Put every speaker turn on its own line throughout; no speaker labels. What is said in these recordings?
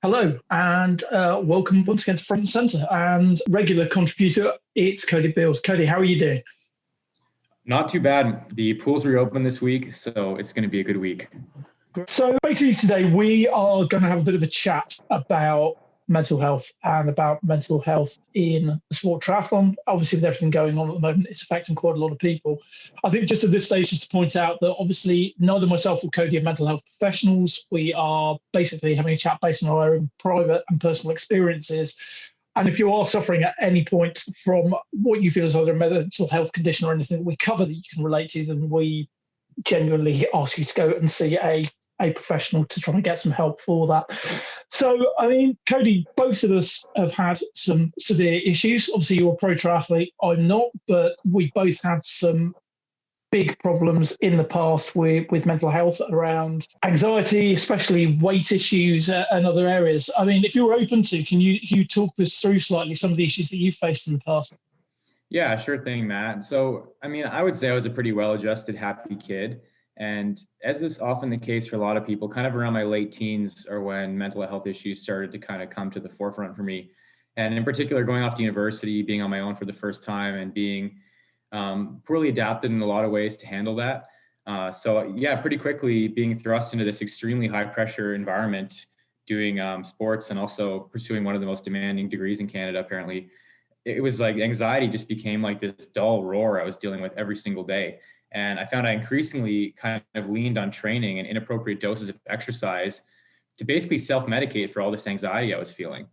Hello, and welcome once again to Front and Centre and regular contributor, it's Cody Beals. Cody, how are you doing?
Not too bad. The pools reopened this week, so it's going to be a good week.
So basically today we are going to have a bit of a chat about mental health and about mental health in the sport triathlon. Obviously, with everything going on at the moment, it's affecting quite a lot of people. I think just at this stage, just to point out that obviously neither myself or Cody are mental health professionals. We are basically having a chat based on our own private and personal experiences. And if you are suffering at any point from what you feel is either a mental health condition or anything that we cover that you can relate to, then we genuinely ask you to go and see a professional to try and get some help for that. So, I mean, Cody, both of us have had some severe issues. Obviously, you're a pro triathlete. I'm not, but we've both had some big problems in the past with mental health around anxiety, especially weight issues and other areas. I mean, if you're open to, can you talk us through slightly some of the issues that you've faced in the past?
Yeah, sure thing, Matt. So, I mean, I would say I was a pretty well-adjusted, happy kid. And as is often the case for a lot of people, kind of around my late teens or when mental health issues started to kind of come to the forefront for me. And in particular, going off to university, being on my own for the first time and being poorly adapted in a lot of ways to handle that. So yeah, pretty quickly being thrust into this extremely high pressure environment, doing sports and also pursuing one of the most demanding degrees in Canada, apparently. It was like anxiety just became like this dull roar I was dealing with every single day. And I found I increasingly kind of leaned on training and inappropriate doses of exercise to basically self-medicate for all this anxiety I was feeling.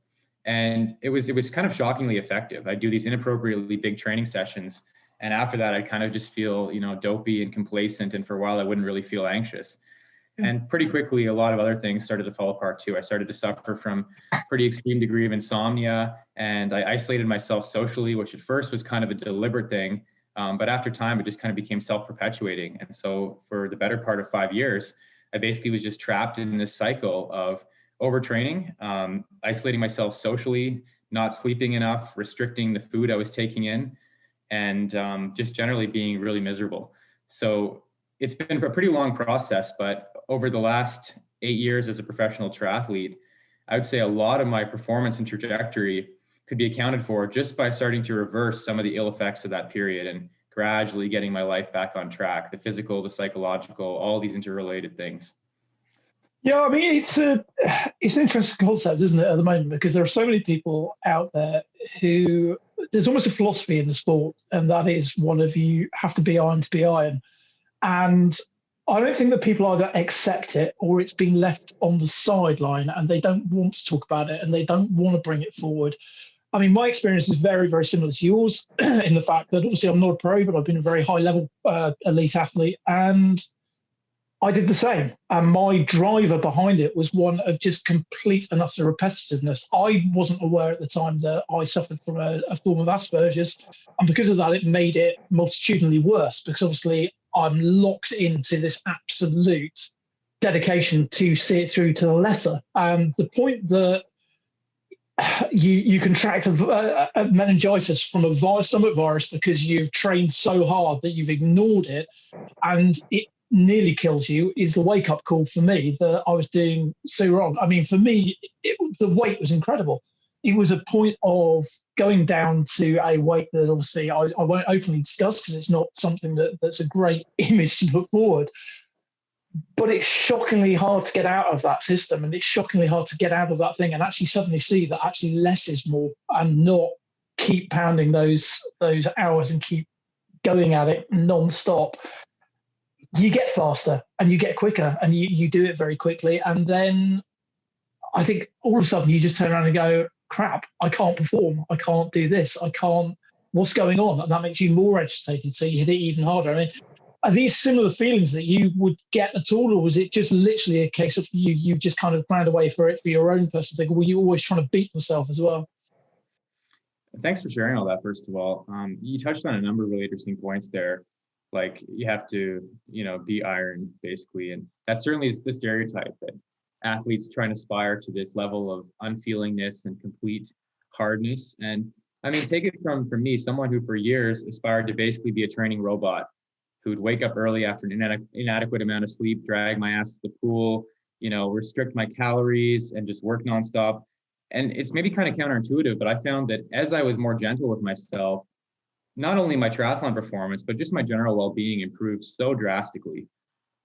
And it was kind of shockingly effective. I'd do these inappropriately big training sessions. And after that, I'd kind of just feel, dopey and complacent. And for a while, I wouldn't really feel anxious. And pretty quickly, a lot of other things started to fall apart too. I started to suffer from pretty extreme degree of insomnia, and I isolated myself socially, which at first was kind of a deliberate thing. But after time, it just kind of became self-perpetuating. And so for the better part of 5 years, I basically was just trapped in this cycle of overtraining, isolating myself socially, not sleeping enough, restricting the food I was taking in, and just generally being really miserable. So it's been a pretty long process, but over the last 8 years as a professional triathlete, I would say a lot of my performance and trajectory could be accounted for just by starting to reverse some of the ill effects of that period and gradually getting my life back on track, the physical, the psychological, all these interrelated things.
Yeah, I mean, it's an interesting concept, isn't it, at the moment, because there are so many people out there who there's almost a philosophy in the sport, and that is one of you have to be iron to be iron. And I don't think that people either accept it or it's being left on the sideline and they don't want to talk about it and they don't want to bring it forward. I mean, my experience is very, very similar to yours in the fact that obviously I'm not a pro, but I've been a very high level elite athlete. And I did the same. And my driver behind it was one of just complete and utter repetitiveness. I wasn't aware at the time that I suffered from a form of Asperger's. And because of that, it made it multitudinally worse because obviously I'm locked into this absolute dedication to see it through to the letter. And the point that you contract a meningitis from a stomach virus because you've trained so hard that you've ignored it and it nearly kills you is the wake-up call for me that I was doing so wrong. I mean, for me, the weight was incredible. It was a point of going down to a weight that obviously I won't openly discuss because it's not something that's a great image to put forward. But it's shockingly hard to get out of that system, and it's shockingly hard to get out of that thing and actually suddenly see that actually less is more and not keep pounding those hours and keep going at it non-stop. You get faster and you get quicker and you do it very quickly. And then I think all of a sudden you just turn around and go, crap, I can't perform. I can't do this. I can't, what's going on? And that makes you more agitated. So you hit it even harder. I mean, are these similar feelings that you would get at all? Or was it just literally a case of you just kind of planned away for it for your own personal thing? Or were you always trying to beat yourself as well?
Thanks for sharing all that, first of all. You touched on a number of really interesting points there. Like you have to, be iron basically. And that certainly is the stereotype that athletes try and aspire to this level of unfeelingness and complete hardness. And I mean, take it from me, someone who for years aspired to basically be a training robot, who'd wake up early after an inadequate amount of sleep, drag my ass to the pool, restrict my calories and just work nonstop. And it's maybe kind of counterintuitive, but I found that as I was more gentle with myself, not only my triathlon performance, but just my general well-being improved so drastically.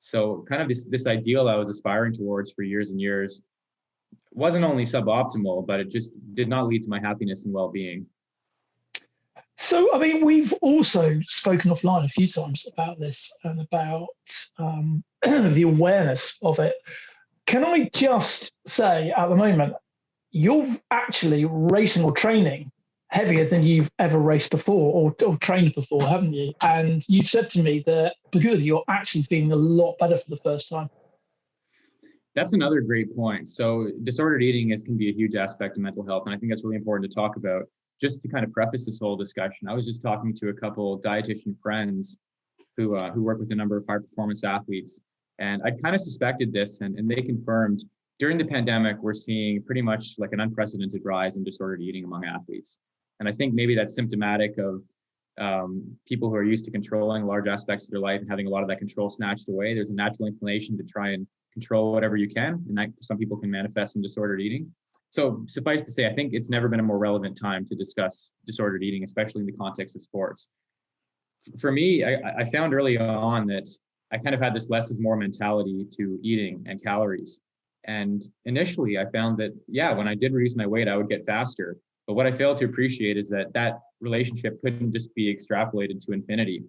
So kind of this ideal I was aspiring towards for years and years wasn't only suboptimal, but it just did not lead to my happiness and well-being.
So, I mean, we've also spoken offline a few times about this and about the awareness of it. Can I just say at the moment, you're actually racing or training heavier than you've ever raced before or trained before, haven't you? And you said to me that because of you're actually feeling a lot better for the first time.
That's another great point. So disordered eating can be a huge aspect of mental health. And I think that's really important to talk about. Just to kind of preface this whole discussion, I was just talking to a couple dietitian friends who work with a number of high performance athletes. And I kind of suspected this, and they confirmed during the pandemic, we're seeing pretty much like an unprecedented rise in disordered eating among athletes. And I think maybe that's symptomatic of people who are used to controlling large aspects of their life and having a lot of that control snatched away. There's a natural inclination to try and control whatever you can. And that some people can manifest in disordered eating. So suffice to say, I think it's never been a more relevant time to discuss disordered eating, especially in the context of sports. For me, I found early on that I kind of had this less is more mentality to eating and calories. And initially I found that, when I did reduce my weight, I would get faster. But what I failed to appreciate is that relationship couldn't just be extrapolated to infinity.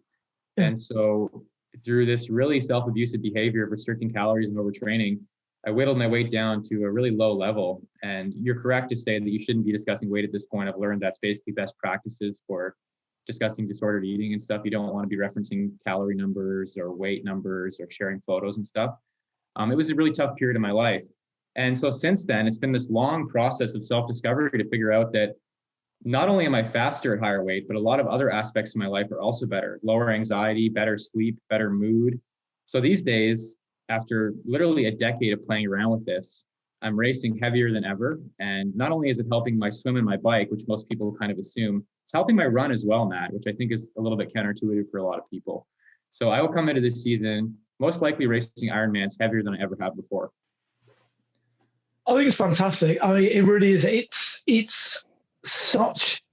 And so through this really self-abusive behavior of restricting calories and overtraining, I whittled my weight down to a really low level. And you're correct to say that you shouldn't be discussing weight at this point. I've learned that's basically best practices for discussing disordered eating and stuff. You don't want to be referencing calorie numbers or weight numbers or sharing photos and stuff. It was a really tough period of my life. And so since then, it's been this long process of self-discovery to figure out that not only am I faster at higher weight, but a lot of other aspects of my life are also better. Lower anxiety, better sleep, better mood. So these days, after literally a decade of playing around with this, I'm racing heavier than ever. And not only is it helping my swim and my bike, which most people kind of assume, it's helping my run as well, Matt, which I think is a little bit counterintuitive for a lot of people. So I will come into this season most likely racing Ironmans heavier than I ever have before.
I think it's fantastic. I mean, it really is. It's such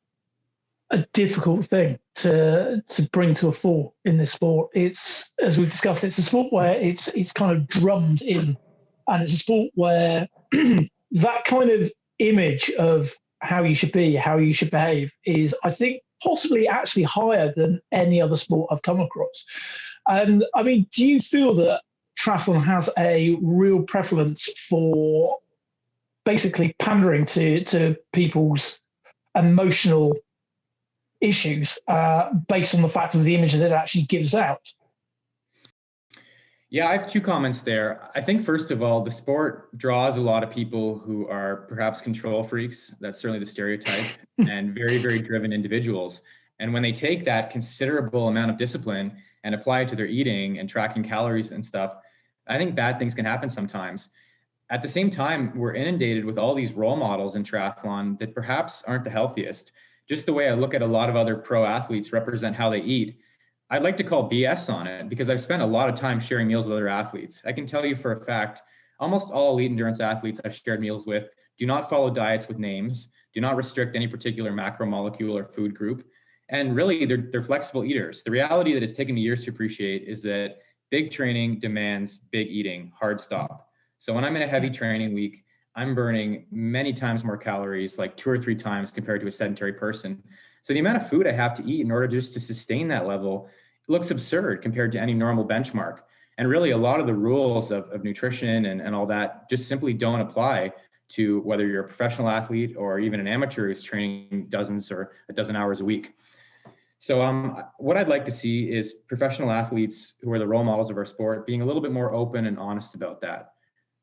a difficult thing to bring to a fore in this sport. It's, as we've discussed, it's a sport where it's kind of drummed in, and it's a sport where that kind of image of how you should be, how you should behave is, I think, possibly actually higher than any other sport I've come across. And I mean, do you feel that triathlon has a real prevalence for basically pandering to people's emotional issues based on the fact of the image that it actually gives out?
Yeah, I have two comments there. I think, first of all, the sport draws a lot of people who are perhaps control freaks. That's certainly the stereotype, and very, very driven individuals. And when they take that considerable amount of discipline and apply it to their eating and tracking calories and stuff, I think bad things can happen sometimes. At the same time, we're inundated with all these role models in triathlon that perhaps aren't the healthiest. Just the way I look at a lot of other pro athletes represent how they eat, I'd like to call BS on it, because I've spent a lot of time sharing meals with other athletes. I can tell you for a fact, almost all elite endurance athletes I've shared meals with do not follow diets with names, do not restrict any particular macromolecule or food group. And really, they're flexible eaters. The reality that it's taken me years to appreciate is that big training demands big eating, hard stop. So when I'm in a heavy training week, I'm burning many times more calories, like 2 or 3 times compared to a sedentary person. So the amount of food I have to eat in order just to sustain that level looks absurd compared to any normal benchmark. And really, a lot of the rules of nutrition and all that just simply don't apply to whether you're a professional athlete or even an amateur who's training dozens or a dozen hours a week. So what I'd like to see is professional athletes who are the role models of our sport being a little bit more open and honest about that.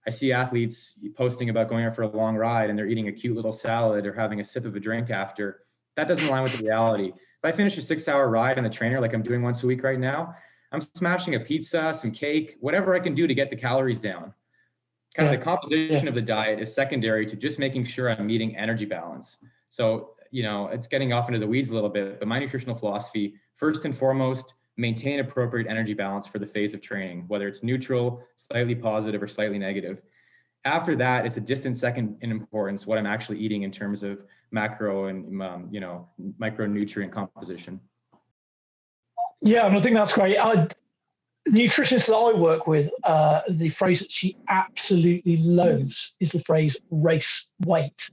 I see athletes posting about going out for a long ride and they're eating a cute little salad or having a sip of a drink after. That doesn't align with the reality. If I finish a 6-hour ride on the trainer, like I'm doing once a week right now, I'm smashing a pizza, some cake, whatever I can do to get the calories down. Kind of the composition of the diet is secondary to just making sure I'm meeting energy balance. So, it's getting off into the weeds a little bit, but my nutritional philosophy, first and foremost, maintain appropriate energy balance for the phase of training, whether it's neutral, slightly positive, or slightly negative. After that, it's a distant second in importance what I'm actually eating in terms of macro and micronutrient composition.
Yeah, and I think that's great. Nutritionists that I work with, the phrase that she absolutely loathes is the phrase race weight,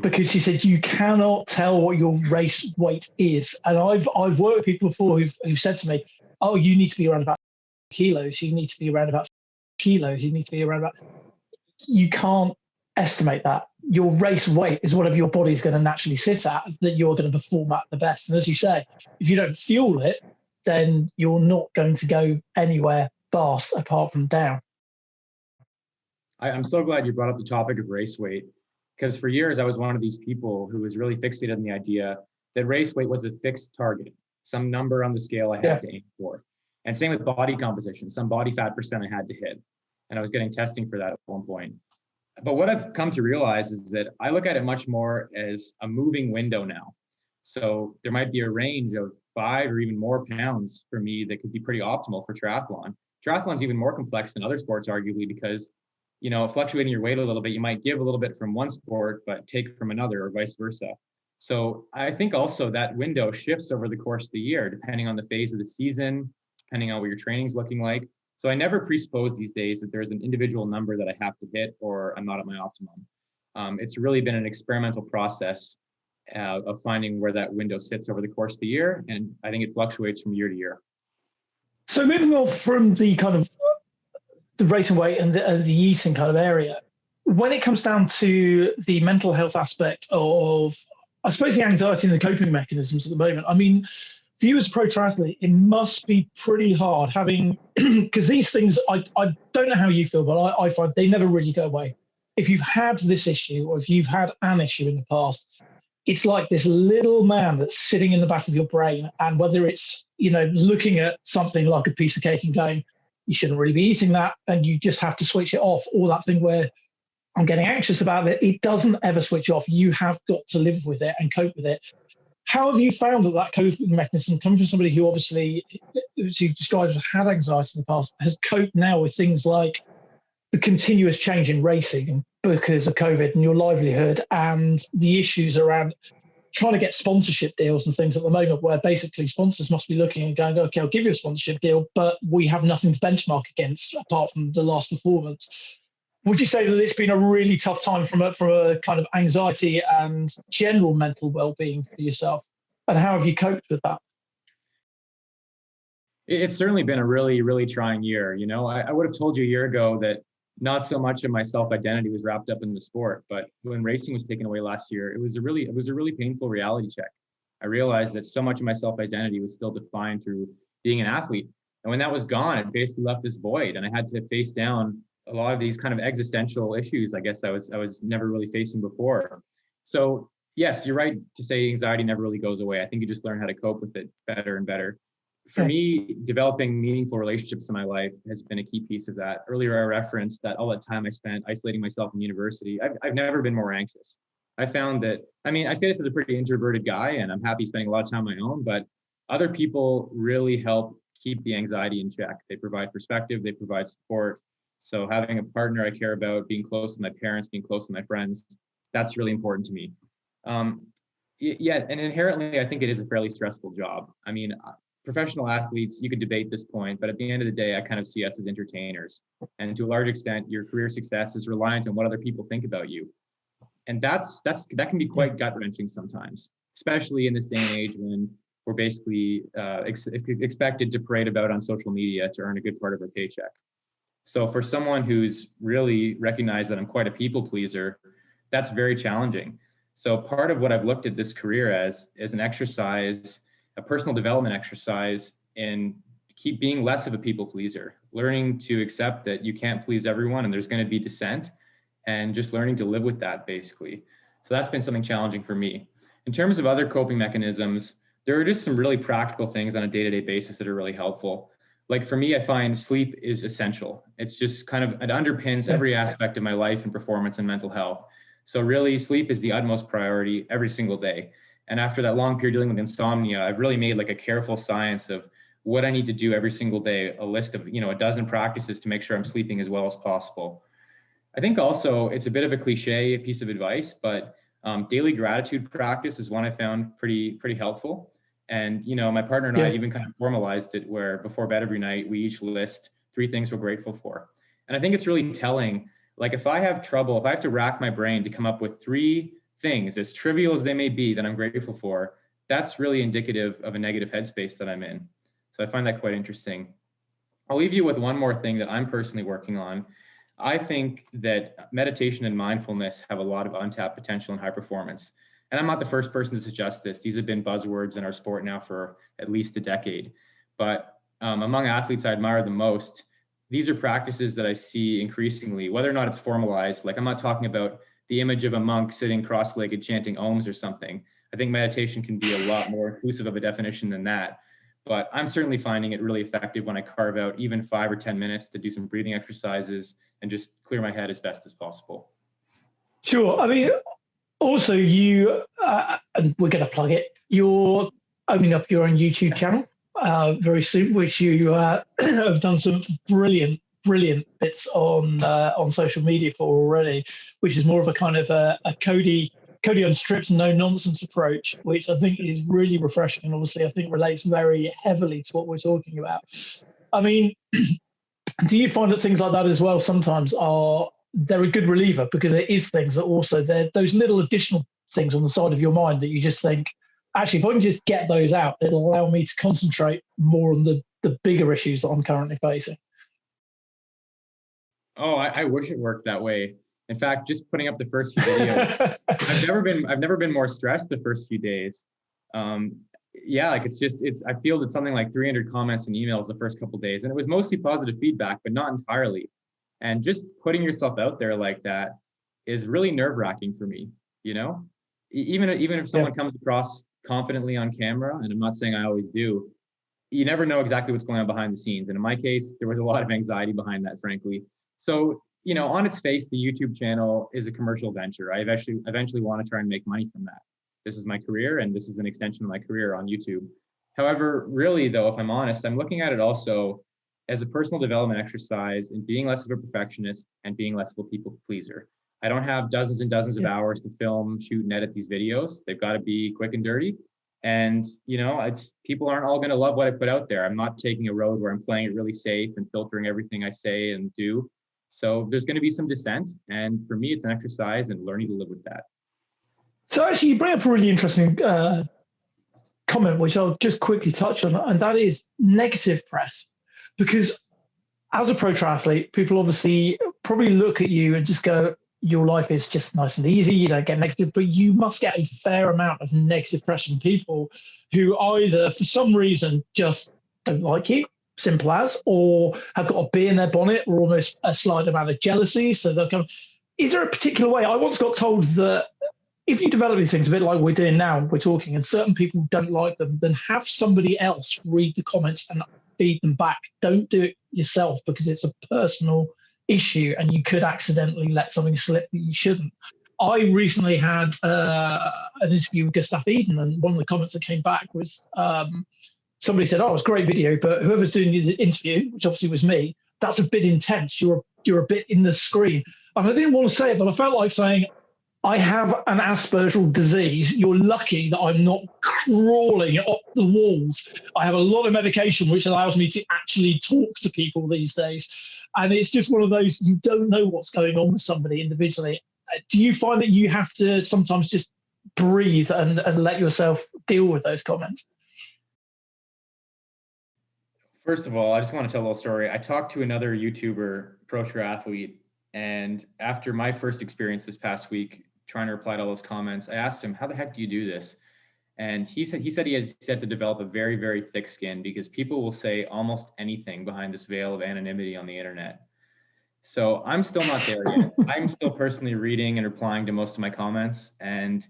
because she said you cannot tell what your race weight is. And I've worked with people before who've said to me, "Oh, you need to be around about kilos. You need to be around about kilos. You need to be around about." You can't estimate that. Your race weight is whatever your body's going to naturally sit at, that you're going to perform at the best. And as you say, if you don't fuel it, then you're not going to go anywhere fast apart from down.
I'm so glad you brought up the topic of race weight, because for years I was one of these people who was really fixated on the idea that race weight was a fixed target, some number on the scale I had to aim for. And same with body composition, some body fat percent I had to hit. And I was getting testing for that at one point. But what I've come to realize is that I look at it much more as a moving window now. So there might be a range of 5 or even more pounds for me that could be pretty optimal for triathlon. Triathlon's even more complex than other sports, arguably, because, fluctuating your weight a little bit, you might give a little bit from one sport, but take from another, or vice versa. So I think also that window shifts over the course of the year, depending on the phase of the season, depending on what your training's looking like. So I never presuppose these days that there's an individual number that I have to hit or I'm not at my optimum. It's really been an experimental process of finding where that window sits over the course of the year. And I think it fluctuates from year to year.
So moving on from the kind of the race and weight and the eating kind of area, when it comes down to the mental health aspect of, I suppose, the anxiety and the coping mechanisms at the moment, I mean, for you as a pro triathlete, it must be pretty hard having, because these things, I don't know how you feel, but I find they never really go away. If you've had this issue or if you've had an issue in the past, it's like this little man that's sitting in the back of your brain. And whether it's, looking at something like a piece of cake and going, you shouldn't really be eating that, and you just have to switch it off, or that thing where I'm getting anxious about it, it doesn't ever switch off. You have got to live with it and cope with it. How have you found that coping mechanism, coming from somebody who obviously, as you described, had anxiety in the past, has coped now with things like the continuous change in racing because of COVID and your livelihood, and the issues around trying to get sponsorship deals and things at the moment, where basically sponsors must be looking and going, okay, I'll give you a sponsorship deal, but we have nothing to benchmark against apart from the last performance. Would you say that it's been a really tough time from a kind of anxiety and general mental well-being for yourself? And how have you coped with that?
It's certainly been a really, really trying year. I would have told you a year ago that not so much of my self-identity was wrapped up in the sport, but when racing was taken away last year, it was a really painful reality check. I realized that so much of my self-identity was still defined through being an athlete. And when that was gone, it basically left this void, and I had to face down a lot of these kind of existential issues, I guess I was never really facing before. So yes, you're right to say anxiety never really goes away. I think you just learn how to cope with it better and better. For me, developing meaningful relationships in my life has been a key piece of that. Earlier, I referenced that all that time I spent isolating myself in university. I've never been more anxious. I found that, I say this as a pretty introverted guy, and I'm happy spending a lot of time on my own, but other people really help keep the anxiety in check. They provide perspective, they provide support. So having a partner I care about, being close to my parents, being close to my friends, that's really important to me. Yeah, and inherently, I think it is a fairly stressful job. Professional athletes, you could debate this point, but at the end of the day, I kind of see us as entertainers. And to a large extent, your career success is reliant on what other people think about you. And that can be quite gut-wrenching sometimes, especially in this day and age when we're basically expected to parade about on social media to earn a good part of our paycheck. So for someone who's really recognized that I'm quite a people pleaser, that's very challenging. So part of what I've looked at this career as is an exercise, a personal development exercise in keep being less of a people pleaser, learning to accept that you can't please everyone and there's going to be dissent, and just learning to live with that basically. So that's been something challenging for me. In terms of other coping mechanisms, there are just some really practical things on a day-to-day basis that are really helpful. Like for me, I find sleep is essential. It's just kind of, it underpins every aspect of my life and performance and mental health. So really, sleep is the utmost priority every single day. And after that long period dealing with insomnia, I've really made like a careful science of what I need to do every single day, a list of, a dozen practices to make sure I'm sleeping as well as possible. I think also it's a bit of a cliche piece of advice, but daily gratitude practice is one I found pretty helpful. And, you know, my partner and I even kind of formalized it where before bed every night, we each list 3 things we're grateful for. And I think it's really telling. Like if I have trouble, if I have to rack my brain to come up with 3 things, as trivial as they may be, that I'm grateful for, that's really indicative of a negative headspace that I'm in. So I find that quite interesting. I'll leave you with one more thing that I'm personally working on. I think that meditation and mindfulness have a lot of untapped potential in high performance. And I'm not the first person to suggest this. These have been buzzwords in our sport now for at least a decade. But among athletes I admire the most, these are practices that I see increasingly, whether or not it's formalized. Like I'm not talking about the image of a monk sitting cross-legged chanting ohms or something. I think meditation can be a lot more inclusive of a definition than that. But I'm certainly finding it really effective when I carve out even 5 or 10 minutes to do some breathing exercises and just clear my head as best as possible.
Sure. I mean, also you, and we're going to plug it, you're opening up your own YouTube channel very soon, which you have done some brilliant bits on social media for already, which is more of a kind of a Cody unstripped, no nonsense approach, which I think is really refreshing, and obviously I think relates very heavily to what we're talking about. I mean, do you find that things like that as well sometimes they're a good reliever, because it is things that also they're those little additional things on the side of your mind that you just think, actually, if I can just get those out, it'll allow me to concentrate more on the bigger issues that I'm currently facing.
Oh, I wish it worked that way. In fact, just putting up the first few videos, I've never been more stressed the first few days. Yeah, like I fielded something like 300 comments and emails the first couple of days, and it was mostly positive feedback, but not entirely. And just putting yourself out there like that is really nerve-wracking for me. You know, even if someone comes across confidently on camera, and I'm not saying I always do, you never know exactly what's going on behind the scenes. And in my case, there was a lot of anxiety behind that, frankly. So, you know, on its face, the YouTube channel is a commercial venture. I eventually want to try and make money from that. This is my career, and this is an extension of my career on YouTube. However, really though, if I'm honest, I'm looking at it also as a personal development exercise in being less of a perfectionist and being less of a people pleaser. I don't have dozens and dozens of hours to film, shoot, and edit these videos. They've got to be quick and dirty. And, you know, people aren't all going to love what I put out there. I'm not taking a road where I'm playing it really safe and filtering everything I say and do. So there's going to be some dissent. And for me, it's an exercise in learning to live with that.
So actually, you bring up a really interesting comment, which I'll just quickly touch on, and that is negative press. Because as a pro triathlete, people obviously probably look at you and just go, your life is just nice and easy, you don't get negative, but you must get a fair amount of negative press from people who either for some reason just don't like you, simple as, or have got a bee in their bonnet, or almost a slight amount of jealousy. So they'll come. Is there a particular way? I once got told that if you develop these things a bit like we're doing now, we're talking, and certain people don't like them, then have somebody else read the comments and feed them back. Don't do it yourself, because it's a personal issue and you could accidentally let something slip that you shouldn't. I recently had an interview with Gustav Eden, and one of the comments that came back was somebody said, "Oh, it was a great video, but whoever's doing the interview," which obviously was me, "that's a bit intense. You're a bit in the screen." And I didn't want to say it, but I felt like saying, I have an Asperger's disease. You're lucky that I'm not crawling up the walls. I have a lot of medication which allows me to actually talk to people these days. And it's just one of those, you don't know what's going on with somebody individually. Do you find that you have to sometimes just breathe and let yourself deal with those comments?
First of all, I just want to tell a little story. I talked to another YouTuber, pro triathlete, and after my first experience this past week, trying to reply to all those comments, I asked him, "How the heck do you do this?" And he said he had to develop a very, very thick skin, because people will say almost anything behind this veil of anonymity on the internet. So I'm still not there yet. I'm still personally reading and replying to most of my comments, and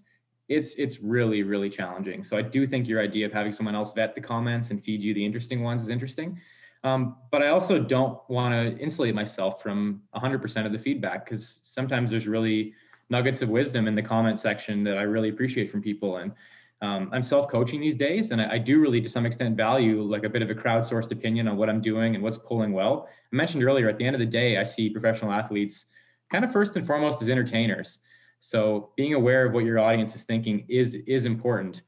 it's really, really challenging. So I do think your idea of having someone else vet the comments and feed you the interesting ones is interesting. But I also don't want to insulate myself from 100% of the feedback, because sometimes there's really nuggets of wisdom in the comment section that I really appreciate from people. And I'm self-coaching these days, and I do really, to some extent, value like a bit of a crowdsourced opinion on what I'm doing and what's pulling well. I mentioned earlier, at the end of the day, I see professional athletes kind of first and foremost as entertainers. So being aware of what your audience is thinking is important.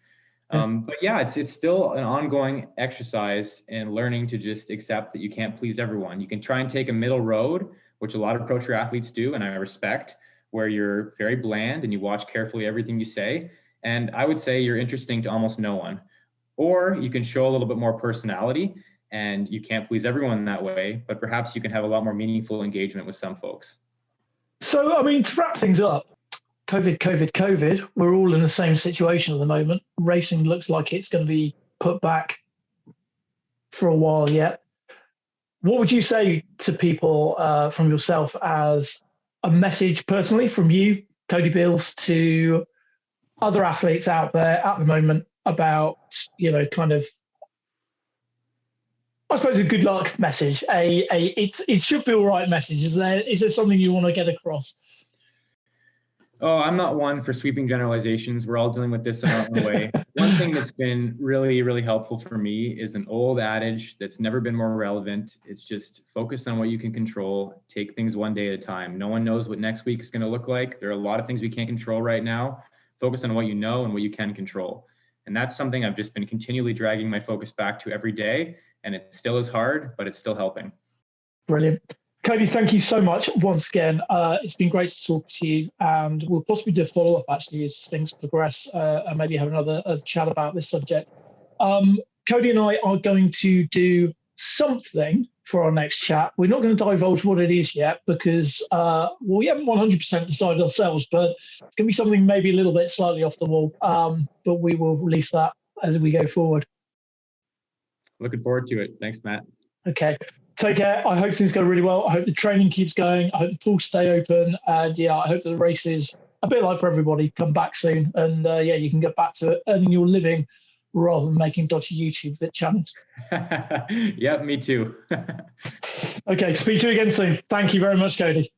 But yeah, it's still an ongoing exercise and learning to just accept that you can't please everyone. You can try and take a middle road, which a lot of pro triathletes do, and I respect, where you're very bland and you watch carefully everything you say. And I would say you're interesting to almost no one. Or you can show a little bit more personality, and you can't please everyone that way, but perhaps you can have a lot more meaningful engagement with some folks.
So, I mean, to wrap things up, COVID, we're all in the same situation at the moment. Racing looks like it's going to be put back for a while yet. What would you say to people from yourself as a message personally from you, Cody Beals, to other athletes out there at the moment about, kind of, I suppose, a good luck message, it should be all right message. Is there something you want to get across?
Oh, I'm not one for sweeping generalizations. We're all dealing with this in our own way. One thing that's been really, really helpful for me is an old adage that's never been more relevant. It's just focus on what you can control. Take things one day at a time. No one knows what next week is going to look like. There are a lot of things we can't control right now. Focus on what you know and what you can control. And that's something I've just been continually dragging my focus back to every day. And it still is hard, but it's still helping.
Brilliant. Cody, thank you so much once again. It's been great to talk to you, and we'll possibly do a follow-up actually as things progress and maybe have another chat about this subject. Cody and I are going to do something for our next chat. We're not going to divulge what it is yet because we haven't 100% decided ourselves, but it's going to be something maybe a little bit slightly off the wall, but we will release that as we go forward.
Looking forward to it. Thanks, Matt.
Okay. Take care. I hope things go really well. I hope the training keeps going. I hope the pools stay open. And yeah, I hope that the races, a bit like for everybody, come back soon. And you can get back to earning your living rather than making dodgy YouTube channels.
Yep, me too.
Okay, speak to you again soon. Thank you very much, Cody.